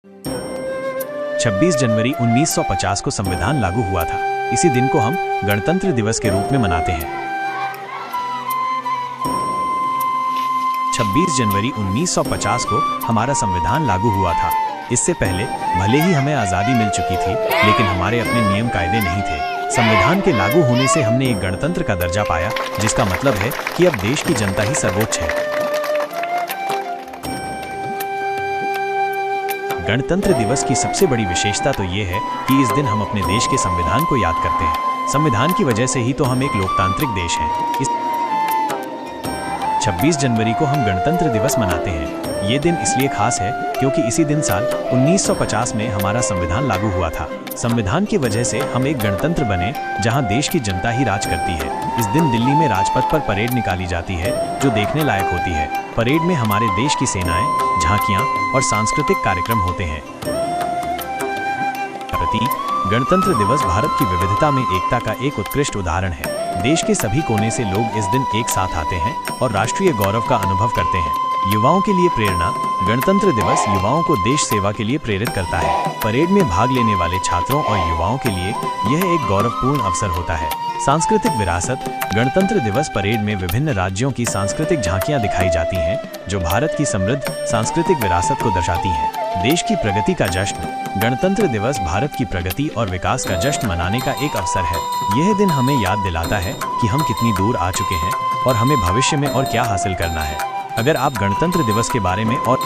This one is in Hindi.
26 जनवरी 1950 को संविधान लागू हुआ था। इसी दिन को हम गणतंत्र दिवस के रूप में मनाते हैं। 26 जनवरी 1950 को हमारा संविधान लागू हुआ था। इससे पहले भले ही हमें आज़ादी मिल चुकी थी, लेकिन हमारे अपने नियम कायदे नहीं थे। संविधान के लागू होने से हमने एक गणतंत्र का दर्जा पाया, जिसका मतलब है कि अब देश की जनता ही सर्वोच्च है। गणतंत्र दिवस की सबसे बड़ी विशेषता तो ये है कि इस दिन हम अपने देश के संविधान को याद करते हैं। संविधान की वजह से ही तो हम एक लोकतांत्रिक देश हैं। इस 26 जनवरी को हम गणतंत्र दिवस मनाते हैं। ये दिन इसलिए खास है क्योंकि इसी दिन साल 1950 में हमारा संविधान लागू हुआ था। संविधान की वजह से हम एक गणतंत्र बने, जहां देश की जनता ही राज करती है। इस दिन दिल्ली में राजपथ पर परेड निकाली जाती है, जो देखने लायक होती है। परेड में हमारे देश की सेनाएं, झांकियां और सांस्कृतिक कार्यक्रम होते हैं। गणतंत्र दिवस भारत की विविधता में एकता का एक उत्कृष्ट उदाहरण है। देश के सभी कोने से लोग इस दिन एक साथ आते हैं और राष्ट्रीय गौरव का अनुभव करते हैं। युवाओं के लिए प्रेरणा। गणतंत्र दिवस युवाओं को देश सेवा के लिए प्रेरित करता है। परेड में भाग लेने वाले छात्रों और युवाओं के लिए यह एक गौरवपूर्ण अवसर होता है। सांस्कृतिक विरासत। गणतंत्र दिवस परेड में विभिन्न राज्यों की सांस्कृतिक झांकियां दिखाई जाती हैं, जो भारत की समृद्ध सांस्कृतिक विरासत को दर्शाती हैं। देश की प्रगति का जश्न। गणतंत्र दिवस भारत की प्रगति और विकास का जश्न मनाने का एक अवसर है। यह दिन हमें याद दिलाता है कि हम कितनी दूर आ चुके हैं और हमें भविष्य में और क्या हासिल करना है। अगर आप गणतंत्र दिवस के बारे में और